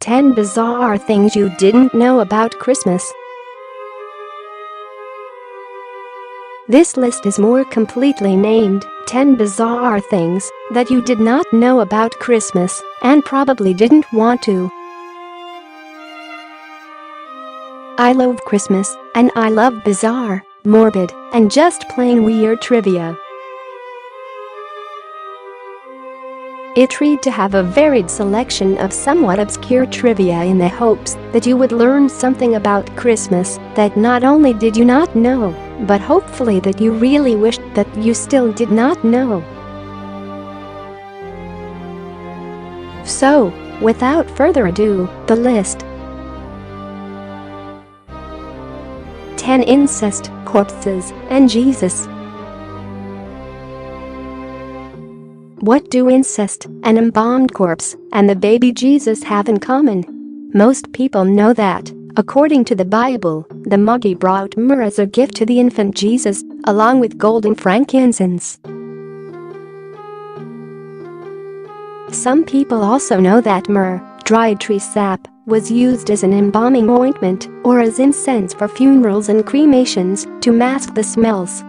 10 Bizarre Things You Didn't Know About Christmas. This list is more completely named 10 Bizarre Things That You Did Not Know About Christmas and Probably Didn't Want to. I love Christmas, and I love bizarre, morbid, and just plain weird trivia. I tried to have a varied selection of somewhat obscure trivia in the hopes that you would learn something about Christmas that not only did you not know, but hopefully that you really wished that you still did not know. So, without further ado, the list. 10 Incest, Corpses, and Jesus. What do incest, an embalmed corpse, and the baby Jesus have in common? Most people know that, according to the Bible, the Magi brought myrrh as a gift to the infant Jesus, along with gold and frankincense. Some people also know that myrrh, dried tree sap, was used as an embalming ointment or as incense for funerals and cremations to mask the smells.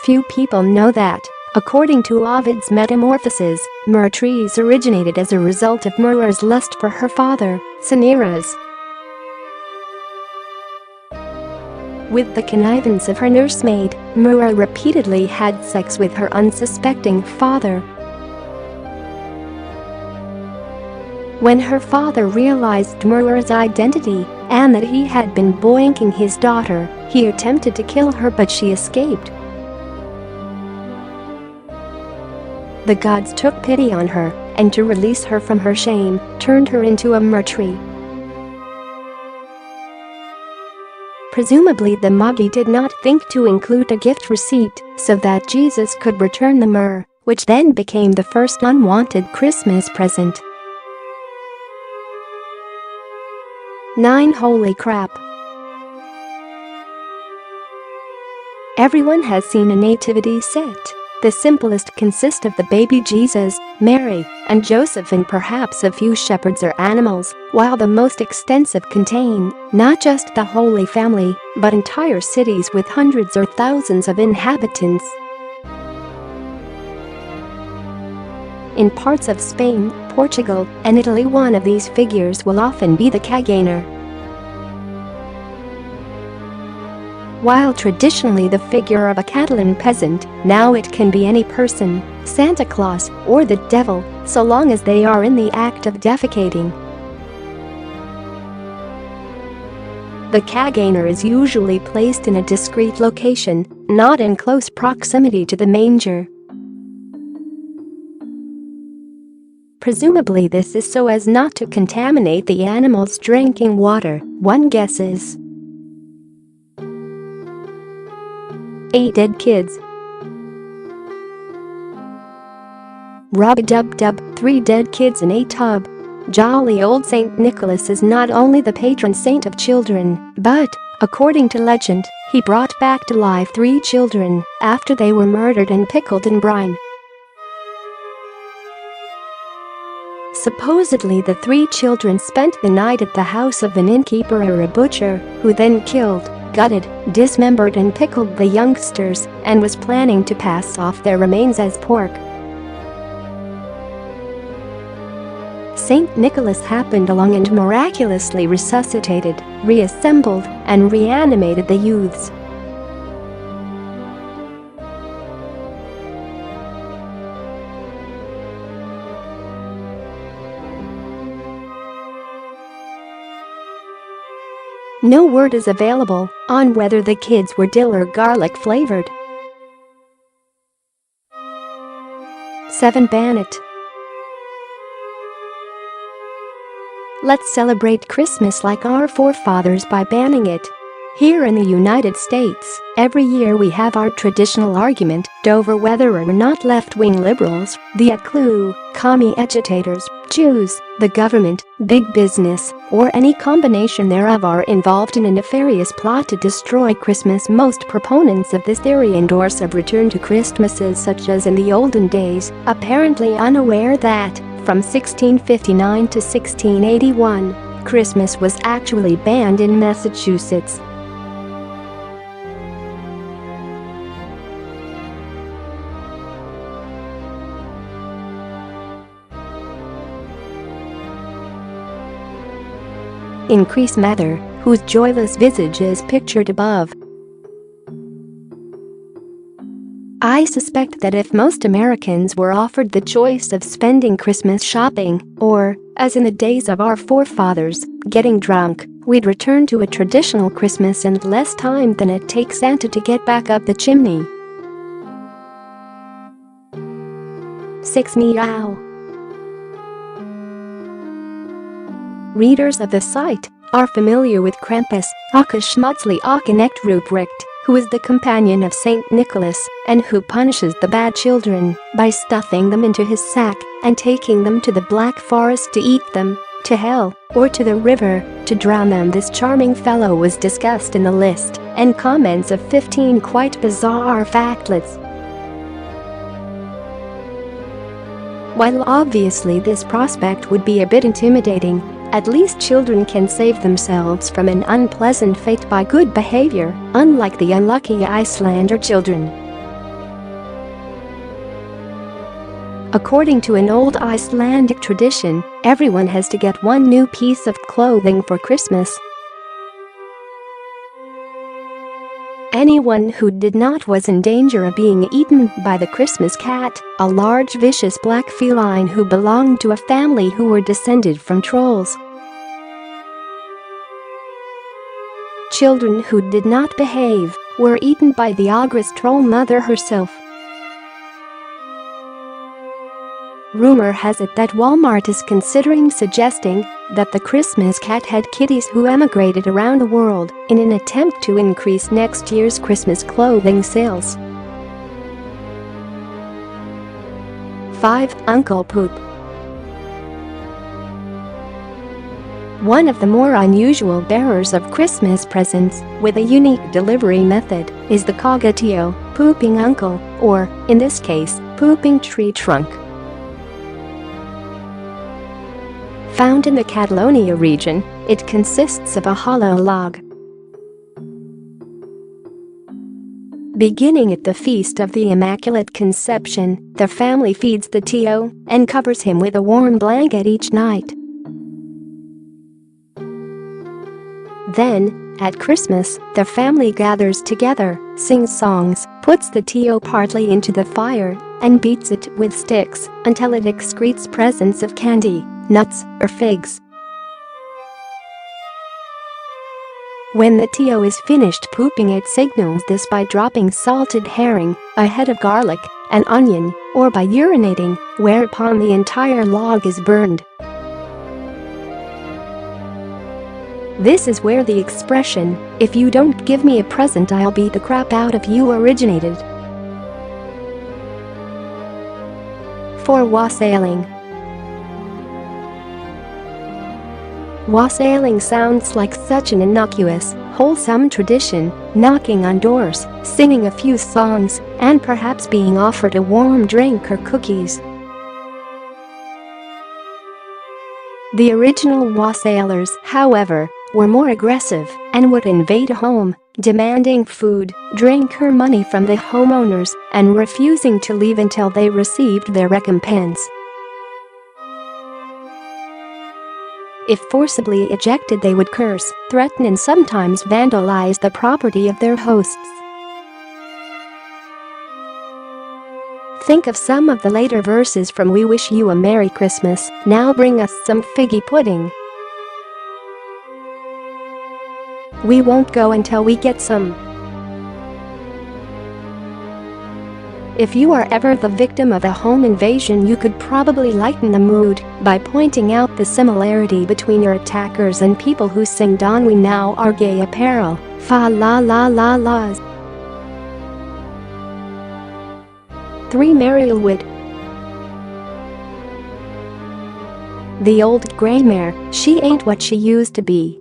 Few people know that, according to Ovid's Metamorphoses, myrrh trees originated as a result of Myrrha's lust for her father, Cinyras. With the connivance of her nursemaid, Myrrha repeatedly had sex with her unsuspecting father. When her father realized Myrrha's identity and that he had been boinking his daughter, he attempted to kill her, but she escaped. The gods took pity on her, and to release her from her shame, turned her into a myrrh tree. Presumably the Magi did not think to include a gift receipt so that Jesus could return the myrrh, which then became the first unwanted Christmas present. 9 Holy crap! Everyone has seen a nativity set. The simplest consist of the baby Jesus, Mary, and Joseph, and perhaps a few shepherds or animals, while the most extensive contain not just the Holy Family, but entire cities with hundreds or thousands of inhabitants. In parts of Spain, Portugal, and Italy, one of these figures will often be the caganer. While traditionally the figure of a Catalan peasant, now it can be any person, Santa Claus, or the devil, so long as they are in the act of defecating. The caganer is usually placed in a discreet location, not in close proximity to the manger. Presumably this is so as not to contaminate the animal's drinking water, one guesses. 8 Dead kids. Rub-a-dub-dub, 3 dead kids in a tub. Jolly old Saint Nicholas is not only the patron saint of children, but, according to legend, he brought back to life 3 children after they were murdered and pickled in brine. Supposedly the 3 children spent the night at the house of an innkeeper or a butcher, who then killed, gutted, dismembered and pickled the youngsters, and was planning to pass off their remains as pork. Saint Nicholas happened along and miraculously resuscitated, reassembled, and reanimated the youths. No word is available on whether the kids were dill or garlic flavored. 7 Ban it. Let's celebrate Christmas like our forefathers by banning it. Here in the United States, every year we have our traditional argument over whether or not left-wing liberals, the commie agitators, Jews, the government, big business, or any combination thereof are involved in a nefarious plot to destroy Christmas. Most proponents of this theory endorse a return to Christmases such as in the olden days, apparently unaware that, From 1659 to 1681, Christmas was actually banned in Massachusetts. Increase Mather, whose joyless visage is pictured above. I suspect that if most Americans were offered the choice of spending Christmas shopping or, as in the days of our forefathers, getting drunk, we'd return to a traditional Christmas in less time than it takes Santa to get back up the chimney. 6 Meow. Readers of the site are familiar with Krampus, aka Schmutzli Knecht Ruprecht, who is the companion of Saint Nicholas and who punishes the bad children by stuffing them into his sack and taking them to the Black Forest to eat them, to hell, or to the river to drown them. This charming fellow was discussed in the list and comments of 15 quite bizarre factlets. While obviously this prospect would be a bit intimidating, at least children can save themselves from an unpleasant fate by good behavior, unlike the unlucky Icelander children. According to an old Icelandic tradition, everyone has to get one new piece of clothing for Christmas. Anyone who did not was in danger of being eaten by the Christmas cat, a large vicious black feline who belonged to a family who were descended from trolls. Children who did not behave were eaten by the ogress troll mother herself. Rumor has it that Walmart is considering suggesting that the Christmas cat had kitties who emigrated around the world in an attempt to increase next year's Christmas clothing sales. 5. Uncle Poop. One of the more unusual bearers of Christmas presents with a unique delivery method is the cogatio, pooping uncle, or, in this case, pooping tree trunk. Found in the Catalonia region, it consists of a hollow log. Beginning at the Feast of the Immaculate Conception, the family feeds the Tio and covers him with a warm blanket each night. Then, at Christmas, the family gathers together, sings songs, puts the Tio partly into the fire, and beats it with sticks until it excretes presents of candy, nuts, or figs. When the Tio is finished pooping, it signals this by dropping salted herring, a head of garlic, an onion, or by urinating, whereupon the entire log is burned. This is where the expression, "If you don't give me a present, I'll beat the crap out of you," originated. 4. Wassailing. Wassailing sounds like such an innocuous, wholesome tradition, knocking on doors, singing a few songs, and perhaps being offered a warm drink or cookies. The original wassailers, however, were more aggressive and would invade a home, demanding food, drink, or money from the homeowners and refusing to leave until they received their recompense. If forcibly ejected, they would curse, threaten, and sometimes vandalize the property of their hosts. Think of some of the later verses from "We Wish You a Merry Christmas, Now Bring Us Some Figgy Pudding." We won't go until we get some. If you are ever the victim of a home invasion, you could probably lighten the mood by pointing out the similarity between your attackers and people who sing "Don We Now Our Gay Apparel, Fa La La La La's." 3. Marywood. The old gray mare, she ain't what she used to be.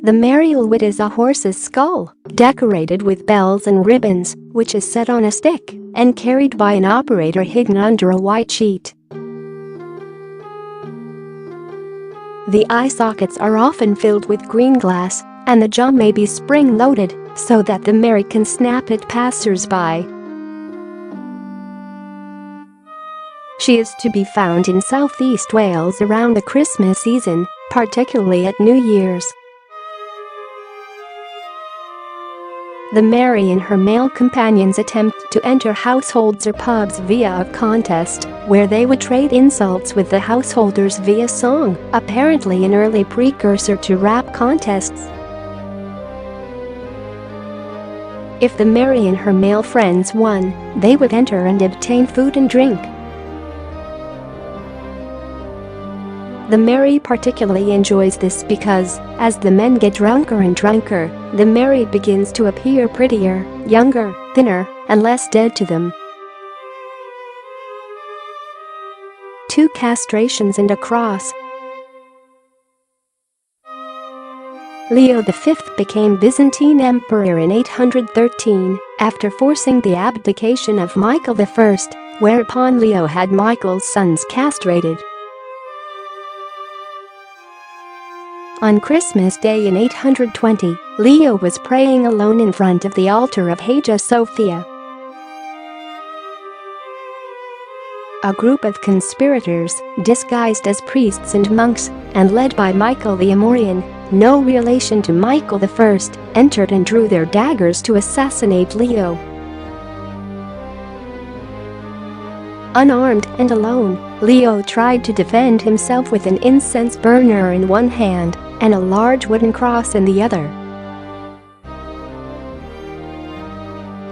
The Mariolwit is a horse's skull, decorated with bells and ribbons, which is set on a stick and carried by an operator hidden under a white sheet. The eye sockets are often filled with green glass, and the jaw may be spring-loaded so that the Mary can snap at passers-by. She is to be found in southeast Wales around the Christmas season, particularly at New Year's. The Mary and her male companions attempt to enter households or pubs via a contest, where they would trade insults with the householders via song, apparently an early precursor to rap contests. If the Mary and her male friends won, they would enter and obtain food and drink. The Mary particularly enjoys this because, as the men get drunker and drunker, the Mary begins to appear prettier, younger, thinner, and less dead to them. 2 castrations and a cross. Leo V became Byzantine emperor in 813 after forcing the abdication of Michael I, whereupon Leo had Michael's sons castrated. On Christmas Day in 820, Leo was praying alone in front of the altar of Hagia Sophia. A group of conspirators, disguised as priests and monks, and led by Michael the Amorian, no relation to Michael I, entered and drew their daggers to assassinate Leo. Unarmed and alone, Leo tried to defend himself with an incense burner in one hand and a large wooden cross in the other.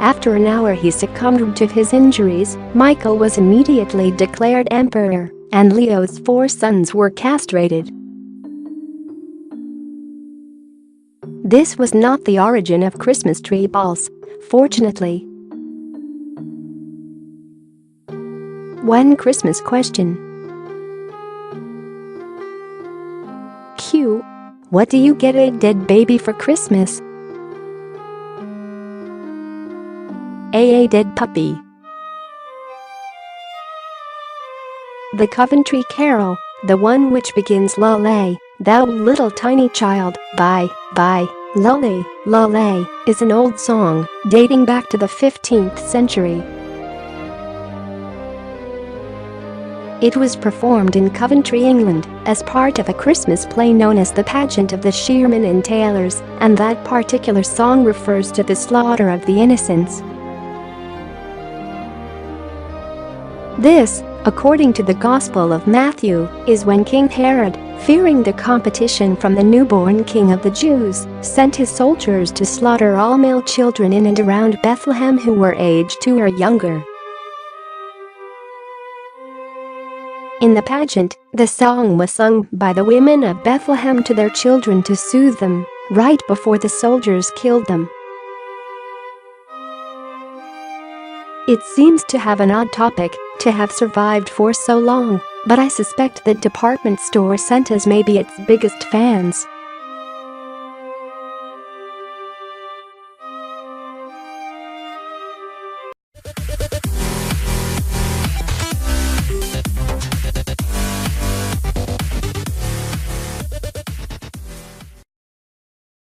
After an hour he succumbed to his injuries. Michael was immediately declared emperor, and Leo's 4 sons were castrated. This was not the origin of Christmas tree balls, fortunately. One Christmas question. Q. What do you get a dead baby for Christmas? A dead puppy. The Coventry Carol, the one which begins Lulle, thou little tiny child, bye, lulle, lulle, is an old song dating back to the 15th century. It was performed in Coventry, England, as part of a Christmas play known as The Pageant of the Shearmen and Tailors, and that particular song refers to the slaughter of the innocents. This, according to the Gospel of Matthew, is when King Herod, fearing the competition from the newborn king of the Jews, sent his soldiers to slaughter all male children in and around Bethlehem who were aged 2 or younger. In the pageant, the song was sung by the women of Bethlehem to their children to soothe them, right before the soldiers killed them. It seems to have an odd topic to have survived for so long, but I suspect that department store Santas may be its biggest fans.